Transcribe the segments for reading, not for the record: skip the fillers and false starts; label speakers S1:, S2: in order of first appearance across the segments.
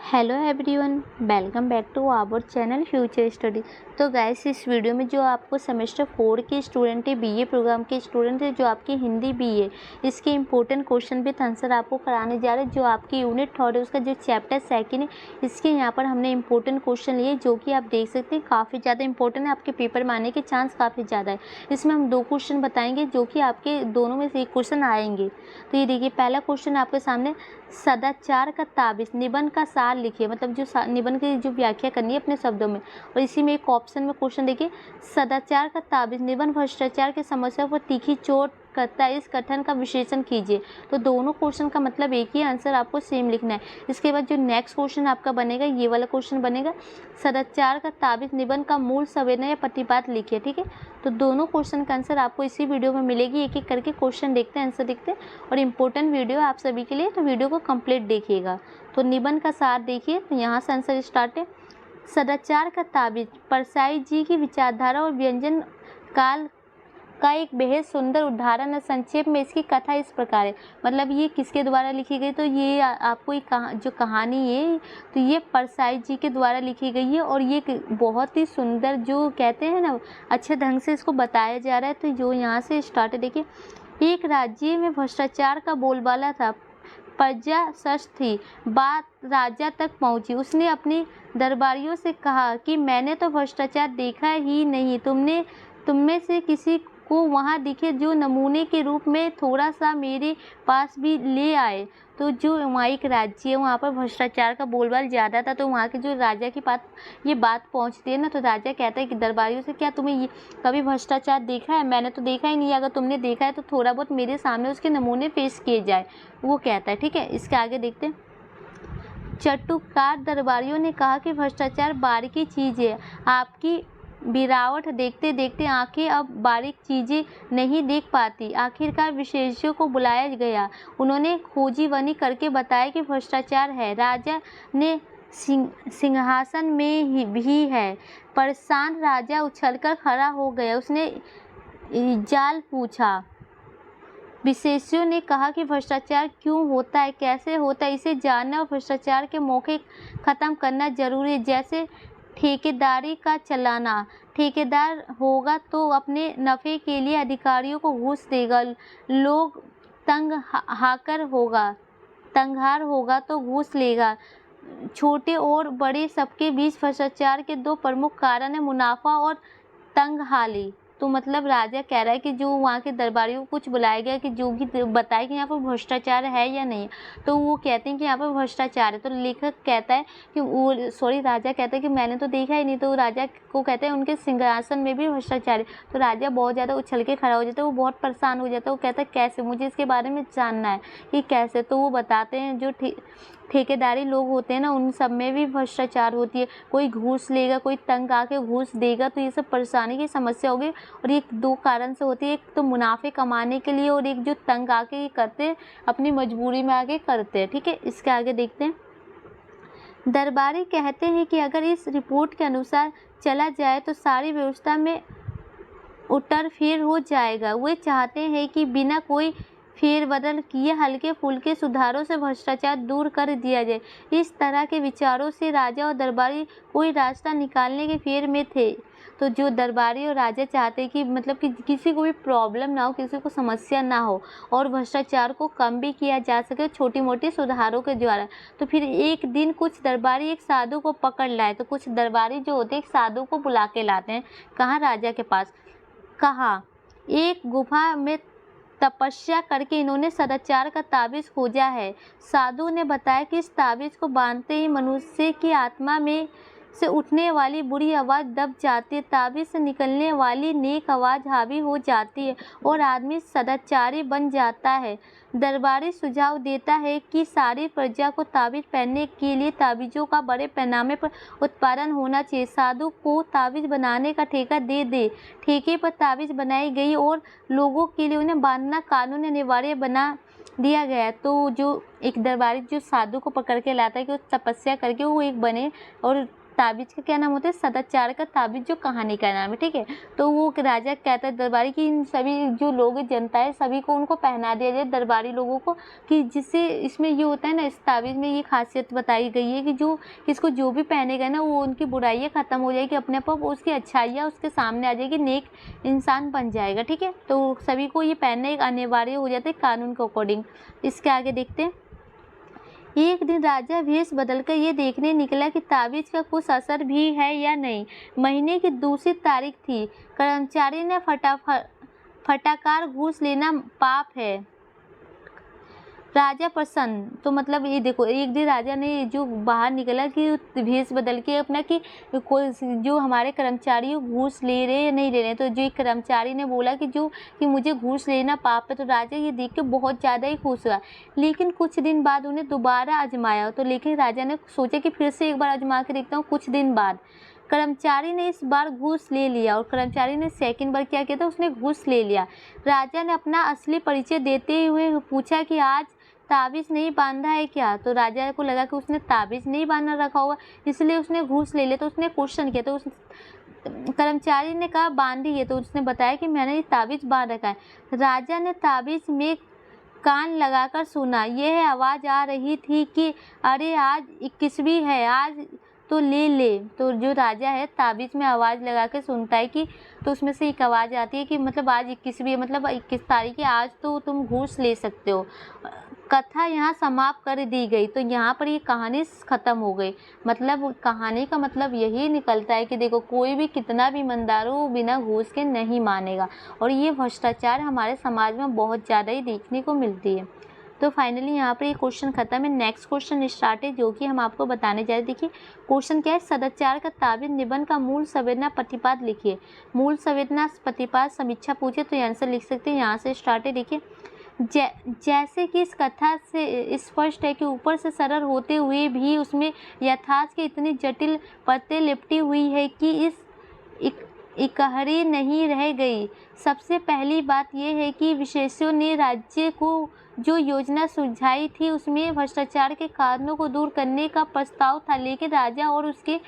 S1: Hello everyone, welcome back to our channel future study. तो guys, इस video में जो आपको सेमेस्टर 4 के स्टूडेंट है, बीए प्रोग्राम के स्टूडेंट है, जो आपकी हिंदी बीए, इसके इंपॉर्टेंट क्वेश्चन विद आंसर आपको कराने जा रहे हैं। जो आपकी यूनिट 3 है उसका जो चैप्टर 2 है, इसके यहाँ पर हमने इंपॉर्टेंट क्वेश्चन लिए, जो कि आप देख सकते हैं काफ़ी ज़्यादा इंपॉर्टेंट है। आपके पेपर में आने के चांस काफ़ी ज़्यादा है। इसमें हम 2 क्वेश्चन बताएंगे, जो कि आपके दोनों में से एक क्वेश्चन आएंगे। तो ये देखिए, पहला क्वेश्चन आपके सामने, सदाचार का ताबिज निबंध का सार लिखिए। मतलब जो निबंध की जो व्याख्या करनी है अपने शब्दों में। और इसी में एक ऑप्शन में क्वेश्चन देखिए, सदाचार का ताबिज निबंध भ्रष्टाचार की समस्या पर तीखी चोट करता है, इस कथन का विश्लेषण कीजिए। तो दोनों क्वेश्चन का मतलब एक ही, आंसर आपको सेम लिखना है। इसके बाद जो नेक्स्ट क्वेश्चन आपका बनेगा, ये वाला क्वेश्चन बनेगा, सदाचार का ताबिज निबंध का मूल संवेदना या प्रतिपाद लिखिए। ठीक है, तो दोनों क्वेश्चन का आंसर आपको इसी वीडियो में मिलेगी। एक एक करके क्वेश्चन देखते हैं, आंसर देखते हैं। और इम्पोर्टेंट वीडियो आप सभी के लिए, तो वीडियो को कंप्लीट देखिएगा। तो निबंध का सार देखिए, तो यहाँ से आंसर स्टार्ट है। सदाचार का ताबिज परसाई जी की विचारधारा और व्यंजन काल का एक बेहद सुंदर उदाहरण है। संक्षेप में इसकी कथा इस प्रकार है। मतलब ये किसके द्वारा लिखी गई, तो ये आपको एक जो कहानी है, तो ये परसाई जी के द्वारा लिखी गई है। और ये बहुत ही सुंदर, जो कहते हैं ना, अच्छे ढंग से इसको बताया जा रहा है। तो जो यहाँ से स्टार्ट है, देखिए, एक राज्य में भ्रष्टाचार का बोलबाला था। प्रजा सस्त थी। बात राजा तक पहुंची। उसने अपने दरबारियों से कहा कि मैंने तो भ्रष्टाचार देखा ही नहीं। तुम में से किसी को वहाँ दिखे जो नमूने के रूप में थोड़ा सा मेरे पास भी ले आए। तो जो वहाँ एक राज्य है, वहाँ पर भ्रष्टाचार का बोलबाल ज़्यादा था। तो वहाँ के जो राजा की ये बात पहुँचती है ना, तो राजा कहता है कि दरबारियों से, क्या तुम्हें ये कभी भ्रष्टाचार देखा है? मैंने तो देखा ही नहीं। अगर तुमने देखा है तो थोड़ा बहुत मेरे सामने उसके नमूने पेश किए जाए, वो कहता है। ठीक है, इसके आगे देखते हैं। चटुकार दरबारियों ने कहा कि भ्रष्टाचार बारीकी चीज़ है। आपकी गिरावट देखते देखते आंखें अब बारीक चीज़ें नहीं देख पाती। आखिरकार विशेषज्ञों को बुलाया गया। उन्होंने खोजीबनी करके बताया कि भ्रष्टाचार है। राजा ने सिंहासन में भी है। परेशान राजा उछलकर खड़ा हो गया। उसने जाल पूछा। विशेषज्ञों ने कहा कि भ्रष्टाचार क्यों होता है, कैसे होता है, इसे जानना और भ्रष्टाचार के मौके ख़त्म करना जरूरी है। जैसे ठेकेदारी का चलाना। ठेकेदार होगा तो अपने नफ़े के लिए अधिकारियों को घूस देगा। लोग तंगहार होगा तो घूस लेगा। छोटे और बड़े सबके बीच भ्रष्टाचार के 2 प्रमुख कारण है, मुनाफा और तंगहाली। तो मतलब राजा कह रहा है कि जो वहाँ के दरबारियों को कुछ बुलाया गया कि जो भी बताए कि यहाँ पर भ्रष्टाचार है या नहीं। तो वो कहते हैं कि यहाँ पर भ्रष्टाचार है। तो लेखक कहता है कि राजा कहता है कि मैंने तो देखा ही नहीं। तो राजा को कहते हैं उनके सिंहासन में भी भ्रष्टाचार है। तो राजा बहुत ज़्यादा उछल के खड़ा हो जाता है, वो बहुत परेशान हो जाता है। वो कहता है कैसे, मुझे इसके बारे में जानना है कि कैसे। तो वो बताते हैं जो ठेकेदारी लोग होते हैं ना, उन सब में भी भ्रष्टाचार होती है। कोई घूस लेगा, कोई तंग आके घूस देगा, तो ये सब परेशानी की समस्या होगी। और ये 2 कारण से होती है, एक तो मुनाफे कमाने के लिए, और एक जो तंग आके ये करते हैं, अपनी मजबूरी में आके करते हैं। ठीक है, इसके आगे देखते हैं। दरबारी कहते हैं कि अगर इस रिपोर्ट के अनुसार चला जाए तो सारी व्यवस्था में उलटफेर हो जाएगा। वे चाहते हैं कि बिना कोई फेरबदल किए हल्के फुल्के सुधारों से भ्रष्टाचार दूर कर दिया जाए। इस तरह के विचारों से राजा और दरबारी कोई रास्ता निकालने के फेर में थे। तो जो दरबारी और राजा चाहते हैं कि मतलब कि किसी को भी प्रॉब्लम ना हो, किसी को समस्या ना हो, और भ्रष्टाचार को कम भी किया जा सके छोटी मोटी सुधारों के द्वारा। तो फिर एक दिन कुछ दरबारी एक साधु को पकड़ लाए। तो कुछ दरबारी जो होते हैं एक साधु को बुला के लाते हैं। कहाँ? राजा के पास। कहा, एक गुफा में तपस्या करके इन्होंने सदाचार का ताबीज़ खोजा है। साधु ने बताया कि इस ताबीज़ को बांधते ही मनुष्य की आत्मा में से उठने वाली बुरी आवाज़ दब जाती है। ताबीज़ से निकलने वाली नेक आवाज़ हावी हो जाती है और आदमी सदाचारी बन जाता है। दरबारी सुझाव देता है कि सारी प्रजा को ताबीज़ पहनने के लिए ताबीज़ों का बड़े पैमाने पर उत्पादन होना चाहिए। साधु को ताबीज़ बनाने का ठेका दे दे। ठेके पर ताबीज़ बनाई गई और लोगों के लिए उन्हें बांधना कानून अनिवार्य बना दिया गया। तो जो एक दरबारी जो साधु को पकड़ के लाता है कि वो तपस्या करके वो एक बने और ताबीज़ का क्या नाम होता है? सदाचार का ताबीज़ जो कहानी का नाम है, ठीक है। तो वो राजा कहता है दरबारी कि इन सभी जो लोग जनता है सभी को उनको पहना दिया जाए, दरबारी लोगों को, कि जिससे इसमें ये होता है ना, इस ताबीज़ में ये खासियत बताई गई है कि जो इसको जो भी पहनेगा ना वो उनकी बुराइयाँ ख़त्म हो जाएगी, अपने आप उसकी अच्छाइयाँ उसके सामने आ जाएगी, नेक इंसान बन जाएगा, ठीक है। तो सभी को ये पहनना एक अनिवार्य हो जाता है कानून के अकॉर्डिंग। इसके आगे देखते हैं। एक दिन राजा भेष बदलकर ये देखने निकला कि ताबीज़ का कुछ असर भी है या नहीं। महीने की दूसरी तारीख थी। कर्मचारी ने फटाकार घूस लेना पाप है। राजा प्रसन्न, तो मतलब ये देखो, एक दिन राजा ने जो बाहर निकला कि भेष बदल के अपना कि कोई जो हमारे कर्मचारी घूस ले रहे या नहीं ले रहे, तो जो एक कर्मचारी ने बोला कि मुझे घूस लेना पाप है। तो राजा ये देख के बहुत ज़्यादा ही खुश हुआ। लेकिन कुछ दिन बाद उन्हें दोबारा आजमाया, तो लेकिन राजा ने सोचा कि फिर से एक बार आजमा के देखता हूँ। कुछ दिन बाद कर्मचारी ने इस बार घूस ले लिया और कर्मचारी ने सेकंड बार क्या किया था, उसने घूस ले लिया। राजा ने अपना असली परिचय देते हुए पूछा कि आज ताबीज़ नहीं बांधा है क्या? तो राजा को लगा कि उसने ताबीज़ नहीं बांधा रखा होगा, इसलिए उसने घूस ले लिया। तो उसने क्वेश्चन किया, तो उस कर्मचारी ने कहा बांधी है, तो उसने बताया कि मैंने ये ताबीज़ बांध रखा है। राजा ने ताबीज़ में कान लगाकर सुना। यह आवाज़ आ रही थी कि अरे आज 21वीं है, आज तो ले ले। तो जो राजा है ताबीज़ में आवाज़ लगा के सुनता है कि, तो उसमें से एक आवाज़ आती है कि मतलब आज 21वीं है, मतलब 21 तारीख है, आज तो तुम घूस ले सकते हो। कथा यहाँ समाप्त कर दी गई। तो यहाँ पर ये कहानी ख़त्म हो गई। मतलब कहानी का मतलब यही निकलता है कि देखो, कोई भी कितना भी ईमानदार हो बिना घूस के नहीं मानेगा, और ये भ्रष्टाचार हमारे समाज में बहुत ज़्यादा ही देखने को मिलती है। तो फाइनली यहाँ पर ये क्वेश्चन खत्म है। नेक्स्ट क्वेश्चन स्टार्ट है, जो कि हम आपको बताने जा रहे हैं। देखिए क्वेश्चन क्या है, सदाचार का ताबीज़ निबंध का मूल संवेदना प्रतिपाद लिखिए। मूल संवेदना प्रतिपाद समीक्षा पूछे तो आंसर लिख सकते हैं। यहाँ से स्टार्ट है। देखिए जैसे कि इस कथा से स्पष्ट है कि ऊपर से सरल होते हुए भी उसमें यथार्थ की इतनी जटिल परतें लिपटी हुई है कि इकहरी नहीं रह गई। सबसे पहली बात यह है कि विशेषज्ञों ने राज्य को जो योजना सुझाई थी उसमें भ्रष्टाचार के कारणों को दूर करने का प्रस्ताव था, लेकिन राजा और उसके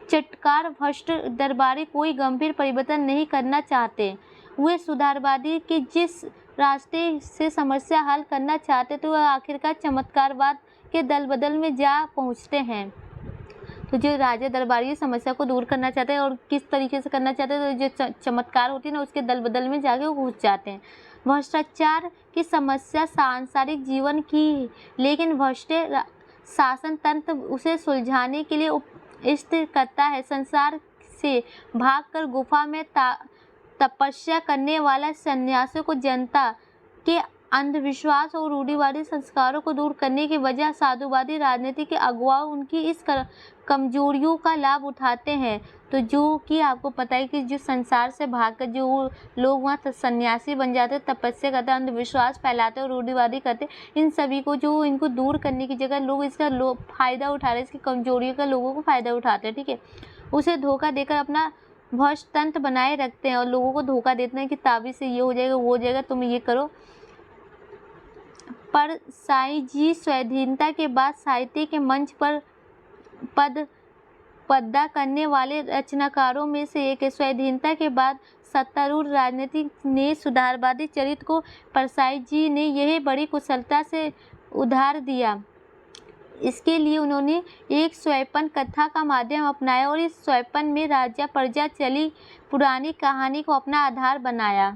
S1: चटकार भ्रष्ट दरबारी कोई गंभीर परिवर्तन नहीं करना चाहते। वे सुधारवादी के जिस रास्ते से समस्या हल करना चाहते तो वह आखिरकार चमत्कारवाद के दल बदल में जा पहुंचते हैं। तो जो राजा दरबारी समस्या को दूर करना चाहते हैं और किस तरीके से करना चाहते हैं, तो जो चमत्कार होती है ना उसके दल बदल में जाके वो घुस जाते हैं। भ्रष्टाचार की समस्या सांसारिक जीवन की, लेकिन भ्रष्ट शासन तंत्र उसे सुलझाने के लिए स्थिर करता है। संसार से भागकर गुफा में तपस्या करने वाला सन्यासियों को जनता के अंधविश्वास और रूढ़िवादी संस्कारों को दूर करने की वजह साधुवादी राजनीति के अगुवा उनकी इस कमजोरियों का लाभ उठाते हैं। तो जो कि आपको पता है कि जो संसार से भागकर जो लोग वहाँ सन्यासी बन जाते, तपस्या करते, अंधविश्वास फैलाते और रूढ़िवादी करते, इन सभी को जो इनको दूर करने की जगह लोग इसका फ़ायदा उठा रहे हैं, इसकी कमजोरियों का लोगों को फ़ायदा उठाते हैं, ठीक है। उसे धोखा देकर अपना भ्रष्ट तंत्र बनाए रखते हैं और लोगों को धोखा देते हैं कि ताबीज़ से ये हो जाएगा, वो हो जाएगा, तुम ये करो। पर साईं जी स्वाधीनता के बाद साहित्य के मंच पर पद्दा करने वाले रचनाकारों में से एक है। स्वाधीनता के बाद सत्तारूढ़ राजनीति ने सुधारवादी चरित्र को परसाई जी ने यह बड़ी कुशलता से उधार दिया। इसके लिए उन्होंने एक स्वैपन कथा का माध्यम अपनाया और इस स्वैपन में राजा प्रजा चली पुरानी कहानी को अपना आधार बनाया।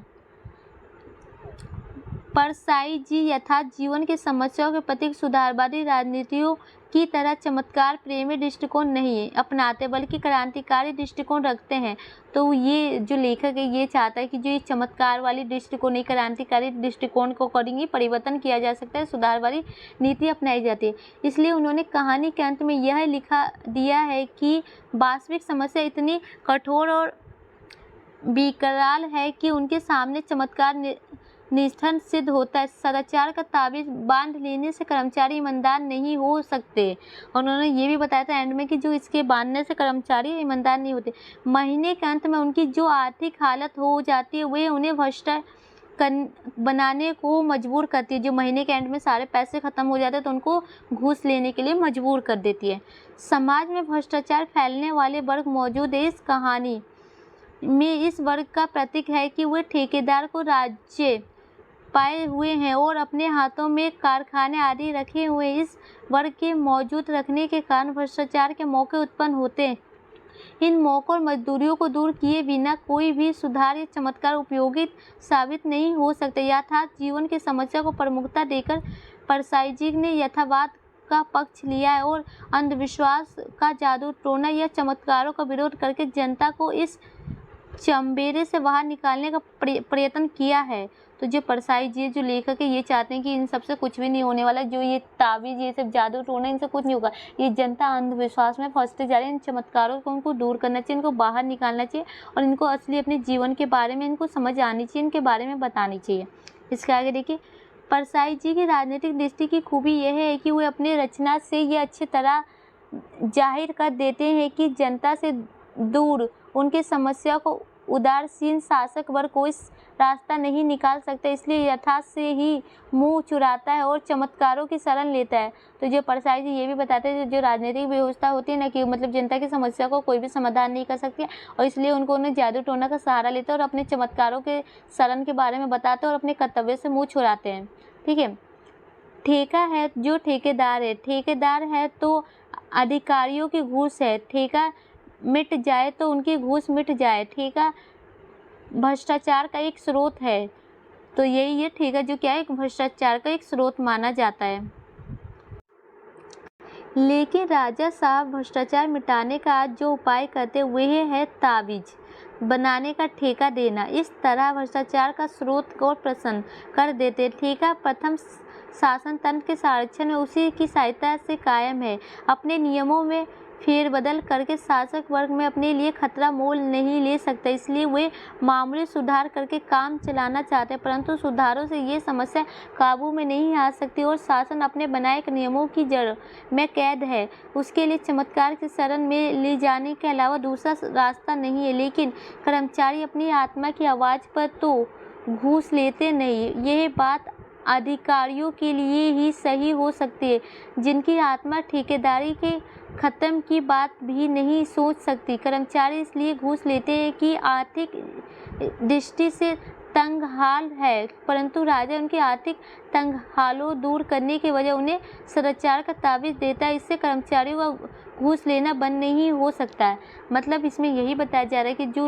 S1: परसाई जी यथार्थ जीवन की समस्याओं के प्रति सुधारवादी राजनीतियों की तरह चमत्कार प्रेमी दृष्टिकोण नहीं अपनाते, बल्कि क्रांतिकारी दृष्टिकोण रखते हैं। तो ये जो लेखक है ये चाहता है कि जो ये चमत्कार वाली दृष्टिकोण नहीं, क्रांतिकारी दृष्टिकोण को अकॉर्डिंग ही परिवर्तन किया जा सकता है, सुधारवादी नीति अपनाई जाती है। इसलिए उन्होंने कहानी के अंत में यह लिखा दिया है कि वास्तविक समस्या इतनी कठोर और विकराल है कि उनके सामने चमत्कार निष्ठन सिद्ध होता है। सदाचार का ताबीज़ बांध लेने से कर्मचारी ईमानदार नहीं हो सकते। और उन्होंने ये भी बताया था एंड में कि जो इसके बांधने से कर्मचारी ईमानदार नहीं होते। महीने के अंत में उनकी जो आर्थिक हालत हो जाती है वह उन्हें बनाने को मजबूर करती है। जो महीने के एंड में सारे पैसे ख़त्म हो जाते हैं तो उनको घूस लेने के लिए मजबूर कर देती है। समाज में भ्रष्टाचार फैलने वाले वर्ग मौजूद है। इस कहानी में इस वर्ग का प्रतीक है कि वे ठेकेदार को राज्य पाए हुए हैं और अपने हाथों में कारखाने आदि रखे हुए। इस वर्ग के मौजूद रखने के कारण भ्रष्टाचार के मौके उत्पन्न होते हैं। इन मौकों और मजदूरियों को दूर किए बिना कोई भी सुधार या चमत्कार उपयोगित साबित नहीं हो सकते। यथार्थ जीवन की समस्या को प्रमुखता देकर परसाई जी ने यथार्थवाद का पक्ष लिया है और अंधविश्वास का जादू टोना या चमत्कारों का विरोध करके जनता को इस चंबेरे से बाहर निकालने का प्रयत्न किया है। तो जो परसाई जी जो लेखक है ये चाहते हैं कि इन सबसे कुछ भी नहीं होने वाला। जो ये ताबीज़ ये सब जादू टोना इनसे कुछ नहीं होगा। ये जनता अंधविश्वास में फंसते जा रही है। इन चमत्कारों को उनको दूर करना चाहिए, इनको बाहर निकालना चाहिए और इनको असली अपने जीवन के बारे में इनको समझ आनी चाहिए, इनके बारे में बतानी चाहिए। इसके आगे देखिए, परसाई जी की राजनीतिक दृष्टि की खूबी यह है कि वे अपने रचना से ये अच्छी तरह जाहिर कर देते हैं कि जनता से दूर उनकी समस्या को उदासीन शासक वर्ग कोई रास्ता नहीं निकाल सकता, इसलिए यथार्थ से ही मुंह चुराता है और चमत्कारों की शरण लेता है। तो जो परसाई जी ये भी बताते हैं जो राजनीतिक व्यवस्था होती है ना कि मतलब जनता की समस्या को कोई भी समाधान नहीं कर सकती है और इसलिए उन्हें जादू टोना का सहारा लेते हैं और अपने चमत्कारों के शरण के बारे में बताते हैं और अपने कर्तव्य से मुँह छुड़ाते हैं। ठीक है। ठेका है जो ठेकेदार है तो अधिकारियों की घूस है। ठेका मिट जाए तो उनकी घूस मिट जाए। ठेका भ्रष्टाचार का एक स्रोत है। तो यही ये ठेका जो क्या है, एक भ्रष्टाचार का एक स्रोत माना जाता है। लेकिन राजा साहब भ्रष्टाचार मिटाने का आज जो उपाय करते वह है ताबीज बनाने का ठेका देना। इस तरह भ्रष्टाचार का स्रोत को प्रसन्न कर देते। ठेका प्रथम शासन तंत्र के संरक्षण में उसी की सहायता से कायम है। अपने नियमों में फेरबदल करके शासक वर्ग में अपने लिए खतरा मोल नहीं ले सकता, इसलिए वे मामूली सुधार करके काम चलाना चाहते हैं, परंतु सुधारों से ये समस्या काबू में नहीं आ सकती और शासन अपने बनाए नियमों की जड़ में कैद है। उसके लिए चमत्कार की शरण में ले जाने के अलावा दूसरा रास्ता नहीं है। लेकिन कर्मचारी अपनी आत्मा की आवाज़ पर तो घूस लेते नहीं। यह बात अधिकारियों के लिए ही सही हो सकती है जिनकी आत्मा ठेकेदारी के खत्म की बात भी नहीं सोच सकती। कर्मचारी इसलिए घूस लेते हैं कि आर्थिक दृष्टि से तंगहाल है, परंतु राजा उनके आर्थिक तंगहालों दूर करने के वजह उन्हें सदाचार का ताबीज़ देता है। इससे कर्मचारियों का घूस लेना बंद नहीं हो सकता है। मतलब इसमें यही बताया जा रहा है कि जो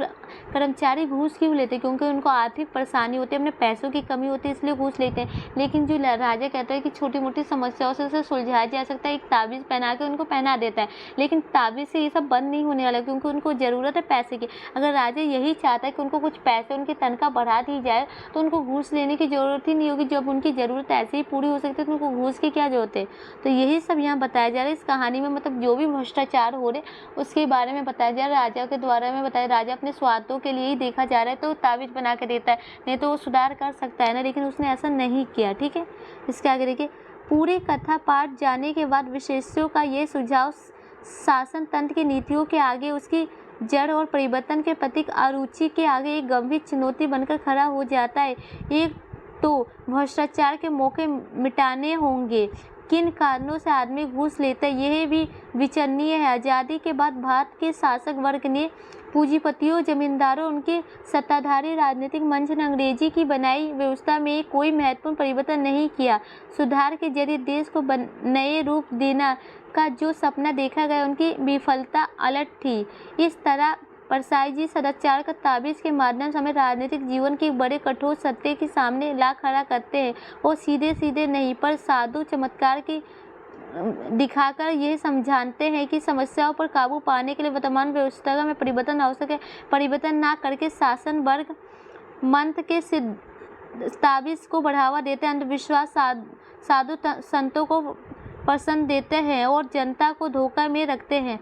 S1: कर्मचारी घूस क्यों लेते हैं, क्योंकि उनको आर्थिक परेशानी होती है, अपने पैसों की कमी होती है, इसलिए घूस लेते हैं। लेकिन जो राजा कहता है कि छोटी मोटी समस्याओं से उसे सुलझाया जा सकता है, एक ताबीज़ पहना के उनको पहना देता है। लेकिन ताबीज़ से ये सब बंद नहीं होने वाला, क्योंकि उनको ज़रूरत है पैसे की। अगर राजा यही चाहता है कि उनको कुछ पैसे उनकी तनख्वाह बढ़ा दी जाए तो उनको घूस लेने की ज़रूरत ही नहीं होगी। जब उनकी ज़रूरत ऐसे ही पूरी हो सकती है तो उनको घूस की क्या ज़रूरत है। तो यही सब यहाँ बताया जा रहा है इस कहानी में। मतलब जो भी भ्रष्टाचार हो रहे उसके बारे में बताया जा रहा है, राजा के द्वारा में बताया। राजा अपने स्वार्थों के लिए ही देखा जा रहा है तो ताबीज़ बना के देता है, नहीं तो वो सुधार कर सकता है ना, लेकिन उसने ऐसा नहीं किया। ठीक है। इसके आगे देखिए, पूरी कथा पाठ जाने के बाद विशेषज्ञों का ये सुझाव शासन तंत्र की नीतियों के आगे, उसकी जड़ और परिवर्तन के प्रतीक अरुचि के आगे एक गंभीर चुनौती बनकर खड़ा हो जाता है। एक तो भ्रष्टाचार के मौके मिटाने होंगे। किन कारणों से आदमी घूस लेता है यह भी विचारणीय है। आज़ादी के बाद भारत के शासक वर्ग ने पूंजीपतियों, जमींदारों, उनके सत्ताधारी राजनीतिक मंच ने अंग्रेजी की बनाई व्यवस्था में कोई महत्वपूर्ण परिवर्तन नहीं किया। सुधार के जरिए देश को नए रूप देना का जो सपना देखा गया उनकी विफलता अलट थी। इस तरह परसाई जी सदाचार का ताबीज़ के माध्यम से हमें राजनीतिक जीवन के बड़े कठोर सत्य के सामने ला खड़ा करते हैं और सीधे सीधे नहीं पर साधु चमत्कार की दिखाकर यह समझाते हैं कि समस्याओं पर काबू पाने के लिए वर्तमान व्यवस्था में परिवर्तन आवश्यक है। परिवर्तन ना करके शासन वर्ग मंत्र के ताबीज़ को बढ़ावा देते हैं, अंधविश्वास साधु संतों को पसंद देते हैं और जनता को धोखा में रखते हैं।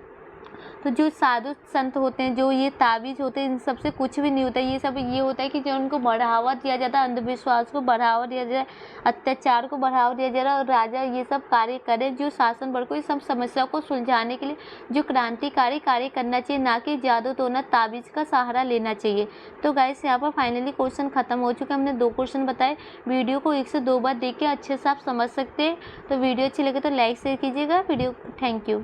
S1: तो जो साधु संत होते हैं, जो ये ताबीज़ होते हैं, इन सब से कुछ भी नहीं होता है। ये सब ये होता है कि जो उनको बढ़ावा दिया जाता है, अंधविश्वास को बढ़ावा दिया जाए, अत्याचार को बढ़ावा दिया जा रहा है, और राजा ये सब कार्य करें जो शासन वर्ग को इस सब समस्या को सुलझाने के लिए जो क्रांतिकारी कार्य करना चाहिए, ना कि जादू टोना ताबीज़ का सहारा लेना चाहिए। तो गाइस यहाँ पर फाइनली क्वेश्चन खत्म हो चुके हैं। हमने 2 क्वेश्चन बताए। वीडियो को 1 से 2 बार देख के अच्छे से आप समझ सकते हैं। तो वीडियो अच्छी लगे तो लाइक शेयर कीजिएगा। Video thank you.